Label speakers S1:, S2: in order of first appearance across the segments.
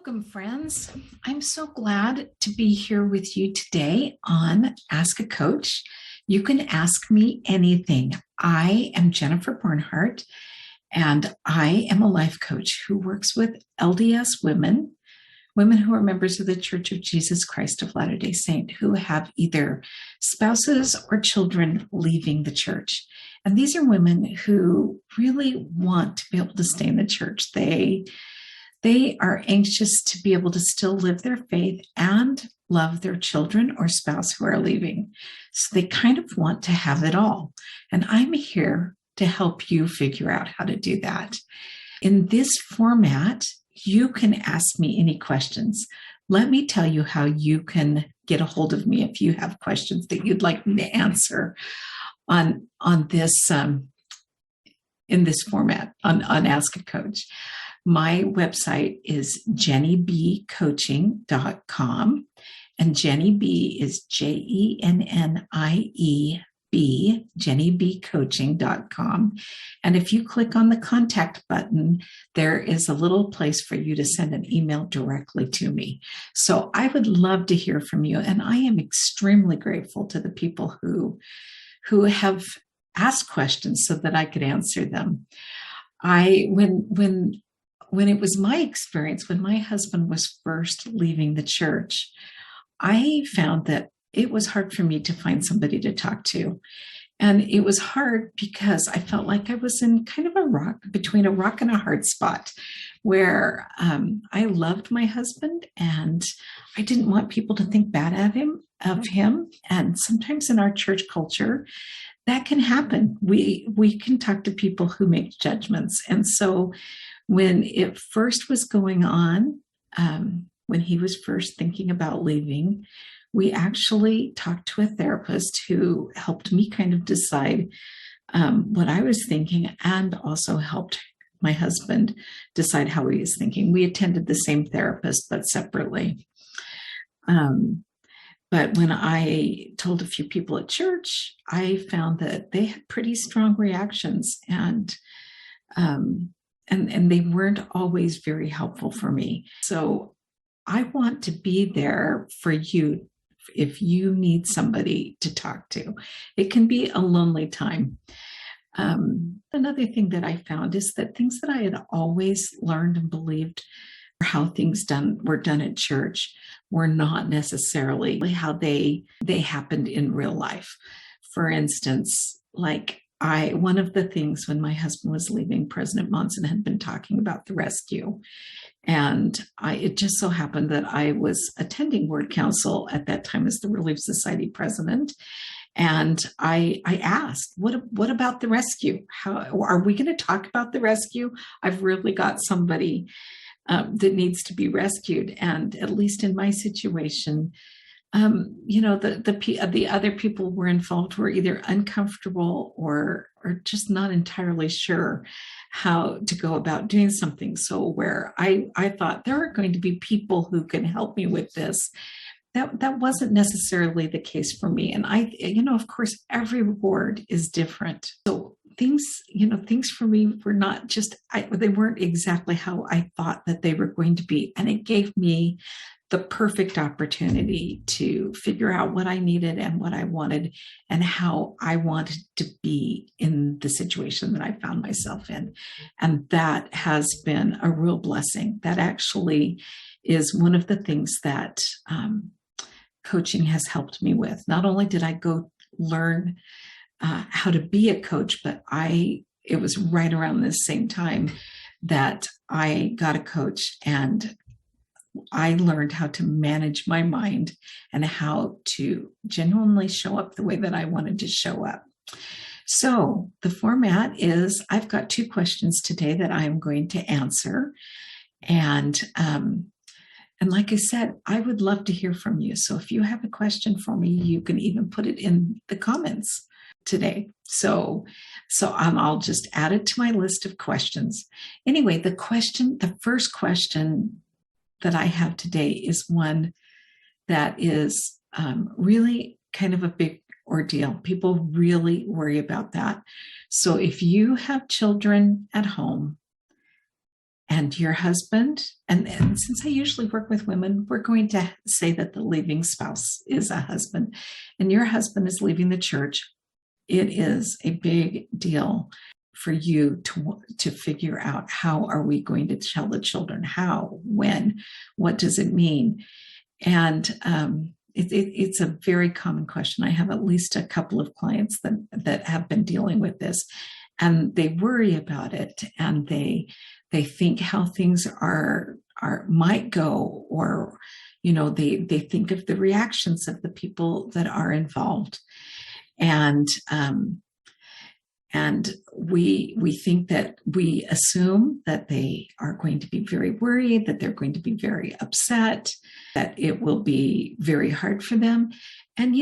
S1: Welcome, friends. I'm so glad to be here with you today on Ask a Coach. You can ask me anything. I am Jennifer Bernhardt, and I am a life coach who works with LDS women who are members of the Church of Jesus Christ of Latter-day Saints, who have either spouses or children leaving the church. And these are women who really want to be able to stay in the church. They are anxious to be able to still live their faith and love their children or spouse who are leaving. So they kind of want to have it all. And I'm here to help you figure out how to do that. In this format, you can ask me any questions. Let me tell you how you can get a hold of me if you have questions that you'd like me to answer on this in this format on Ask a Coach. My website is jennybcoaching.com, and Jenny B is JENNIEB, jennybcoaching.com. And if you click on the contact button, there is a little place for you to send an email directly to me. So I would love to hear from you, and I am extremely grateful to the people who have asked questions so that I could answer them. When it was my experience, when my husband was first leaving the church, I found that it was hard for me to find somebody to talk to. And it was hard because I felt like I was in kind of between a rock and a hard spot where I loved my husband and I didn't want people to think bad of him. And sometimes in our church culture, that can happen. We can talk to people who make judgments. And so when it first was going on, when he was first thinking about leaving, we actually talked to a therapist who helped me kind of decide what I was thinking and also helped my husband decide how he was thinking. We attended the same therapist, but separately. But when I told a few people at church, I found that they had pretty strong reactions and they weren't always very helpful for me. So I want to be there for you if you need somebody to talk to. It can be a lonely time. Another thing that I found is that things that I had always learned and believed how things were done at church were not necessarily how they happened in real life. For instance, one of the things when my husband was leaving, President Monson had been talking about the rescue. And it just so happened that I was attending Word Council at that time as the Relief Society president. And I asked, what about the rescue? How are we going to talk about the rescue? I've really got somebody that needs to be rescued. And at least in my situation, the other people were involved were either uncomfortable or just not entirely sure how to go about doing something. So where I thought there are going to be people who can help me with this, that wasn't necessarily the case for me. And of course, every ward is different. So things for me were not just, they weren't exactly how I thought that they were going to be. And it gave me the perfect opportunity to figure out what I needed and what I wanted and how I wanted to be in the situation that I found myself in. And that has been a real blessing. That actually is one of the things that coaching has helped me with. Not only did I go learn how to be a coach, but it was right around the same time that I got a coach and I learned how to manage my mind and how to genuinely show up the way that I wanted to show up. So the format is I've got 2 questions today that I am going to answer. And like I said, I would love to hear from you. So if you have a question for me, you can even put it in the comments today. So I'll just add it to my list of questions. Anyway, the first question that I have today is one that is really kind of a big ordeal. People really worry about that. So if you have children at home and your husband, and since I usually work with women, we're going to say that the leaving spouse is a husband, and your husband is leaving the church. It is a big deal for you to figure out, how are we going to tell the children? How, when, what does it mean? And it's a very common question. I have at least a couple of clients that have been dealing with this, and they worry about it, and they think how things are might go, or they think of the reactions of the people that are involved, and we think that, we assume that they are going to be very worried, that they're going to be very upset, that it will be very hard for them. And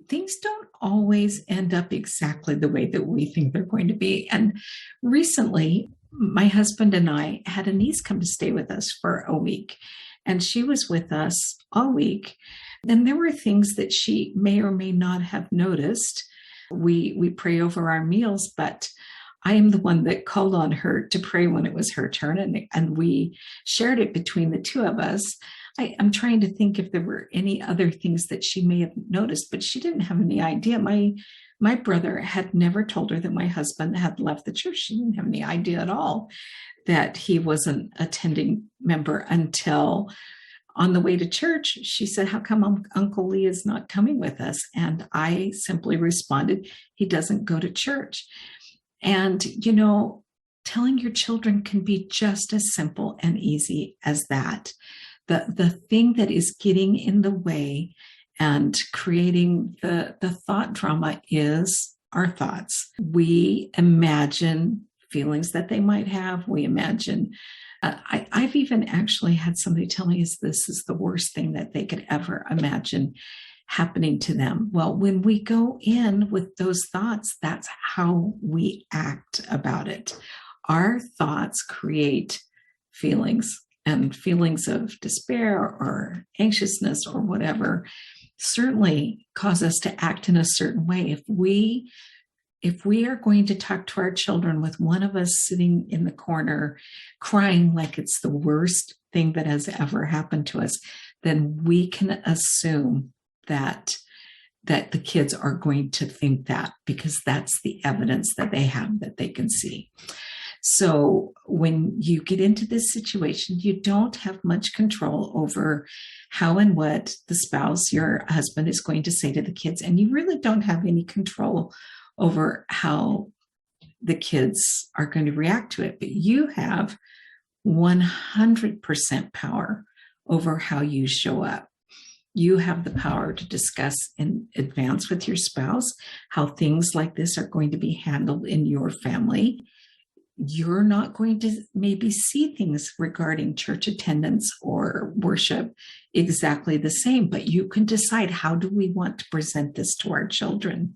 S1: things don't always end up exactly the way that we think they're going to be. And recently, my husband and I had a niece come to stay with us for a week, and she was with us all week. And there were things that she may or may not have noticed. We pray over our meals, but I am the one that called on her to pray when it was her turn, and we shared it between the two of us. I'm trying to think if there were any other things that she may have noticed, but she didn't have any idea. My brother had never told her that my husband had left the church. She didn't have any idea at all that he was an attending member, until on the way to church, she said, "How come Uncle Lee is not coming with us?" And I simply responded, "He doesn't go to church." And, telling your children can be just as simple and easy as that. The thing that is getting in the way and creating the thought drama is our thoughts. We imagine feelings that they might have. We imagine. I've even actually had somebody tell me this is the worst thing that they could ever imagine happening to them. Well, when we go in with those thoughts, that's how we act about it. Our thoughts create feelings, and feelings of despair or anxiousness or whatever certainly cause us to act in a certain way. If we are going to talk to our children with one of us sitting in the corner crying like it's the worst thing that has ever happened to us, then we can assume that the kids are going to think that, because that's the evidence that they have, that they can see. So when you get into this situation, you don't have much control over how and what the spouse, your husband, is going to say to the kids. And you really don't have any control over how the kids are going to react to it. But you have 100% power over how you show up. You have the power to discuss in advance with your spouse how things like this are going to be handled in your family. You're not going to maybe see things regarding church attendance or worship exactly the same, but you can decide, how do we want to present this to our children?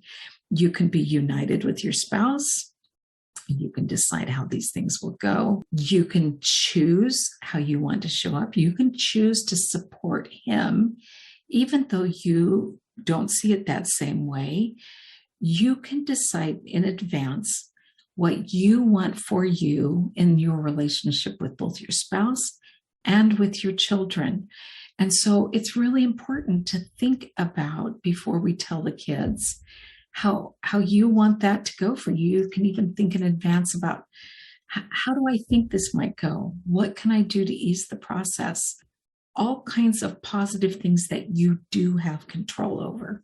S1: You can be united with your spouse. You can decide how these things will go. You can choose how you want to show up. You can choose to support him, even though you don't see it that same way. You can decide in advance what you want for you in your relationship with both your spouse and with your children. And so it's really important to think about, before we tell the kids, how you want that to go for you. You can even think in advance about, how do I think this might go? What can I do to ease the process? All kinds of positive things that you do have control over.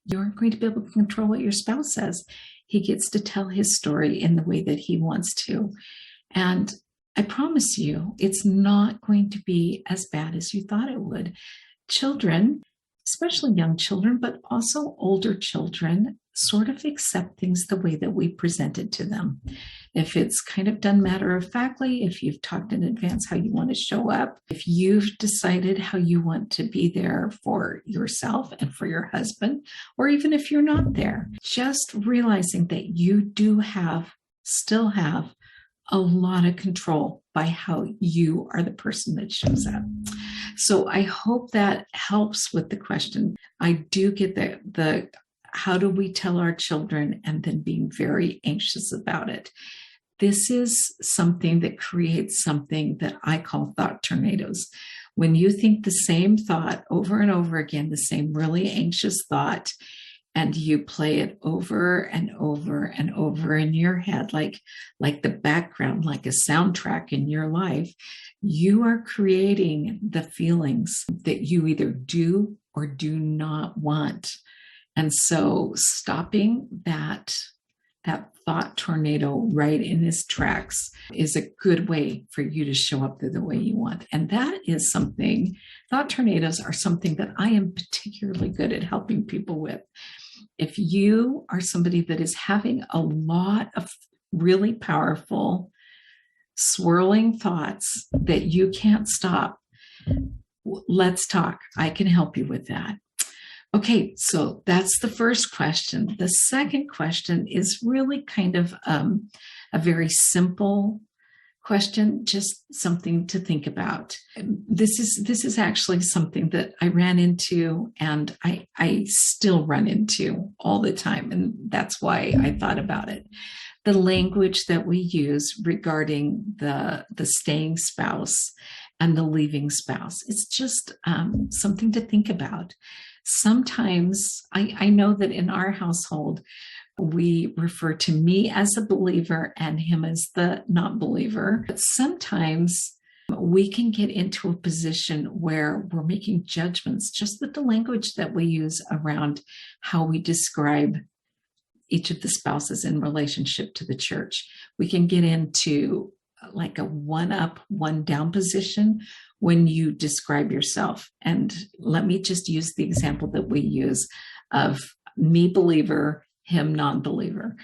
S1: You aren't going to be able to control what your spouse says. He gets to tell his story in the way that he wants to. And I promise you, it's not going to be as bad as you thought it would. Children, especially young children, but also older children, sort of accept things the way that we present it to them. If it's kind of done matter-of-factly, if you've talked in advance how you want to show up, if you've decided how you want to be there for yourself and for your husband, or even if you're not there, just realizing that you do still have a lot of control by how you are the person that shows up. So I hope that helps with the question. I do get the how do we tell our children, and then being very anxious about it. this is something that creates something that I call thought tornadoes. When you think the same thought over and over again, the same really anxious thought, and you play it over and over and over in your head, like the background, like a soundtrack in your life, you are creating the feelings that you either do or do not want. And so stopping that thought tornado right in its tracks is a good way for you to show up the way you want. And that is something, thought tornadoes are something that I am particularly good at helping people with. If you are somebody that is having a lot of really powerful, swirling thoughts that you can't stop, let's talk. I can help you with that. Okay, so that's the first question. The second question is really kind of a very simple question, just something to think about. This is actually something that I ran into and I still run into all the time, and that's why I thought about it. The language that we use regarding the staying spouse and the leaving spouse, it's just something to think about. Sometimes I know that in our household, we refer to me as a believer and him as the not believer. But sometimes we can get into a position where we're making judgments just with the language that we use around how we describe each of the spouses in relationship to the church. We can get into like a one up, one down position when you describe yourself. And let me just use the example that we use of me believer, him non-believer.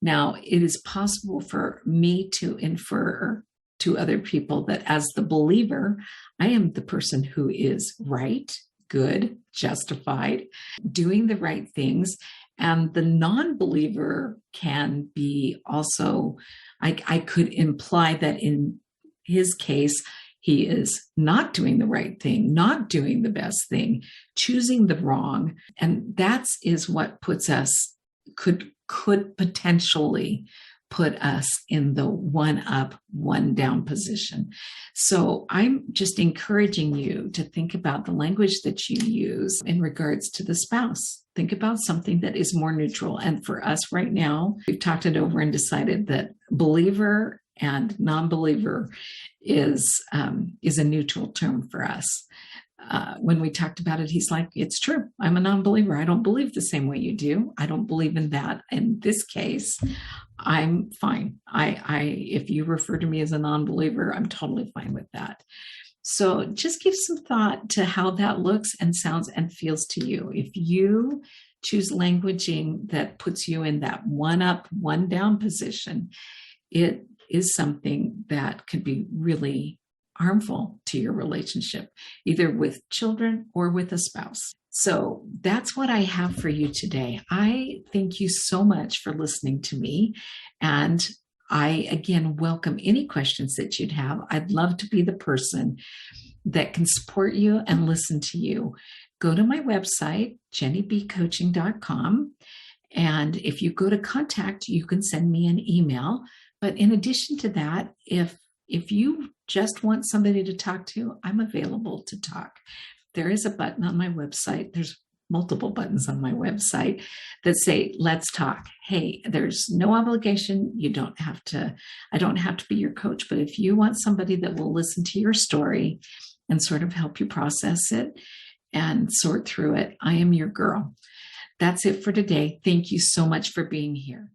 S1: Now, it is possible for me to infer to other people that as the believer, I am the person who is right, good, justified, doing the right things. And the non-believer can be also, I could imply that in his case, he is not doing the right thing, not doing the best thing, choosing the wrong. And that is what puts us, could potentially put us in the one up, one down position. So I'm just encouraging you to think about the language that you use in regards to the spouse. Think about something that is more neutral. And for us right now, we've talked it over and decided that believer and non-believer is a neutral term for us. When we talked about it, he's like, it's true. I'm a non-believer. I don't believe the same way you do. I don't believe in that. In this case, I'm fine. If you refer to me as a non-believer, I'm totally fine with that. So just give some thought to how that looks and sounds and feels to you. If you choose languaging that puts you in that one up, one down position, it is something that could be really harmful to your relationship, either with children or with a spouse. So that's what I have for you today. I thank you so much for listening to me. And I, again, welcome any questions that you'd have. I'd love to be the person that can support you and listen to you. Go to my website, jennybcoaching.com. And if you go to contact, you can send me an email. But in addition to that, if you just want somebody to talk to, I'm available to talk. There is a button on my website. There's multiple buttons on my website that say, let's talk. Hey, there's no obligation. I don't have to be your coach, but if you want somebody that will listen to your story and sort of help you process it and sort through it, I am your girl. That's it for today. Thank you so much for being here.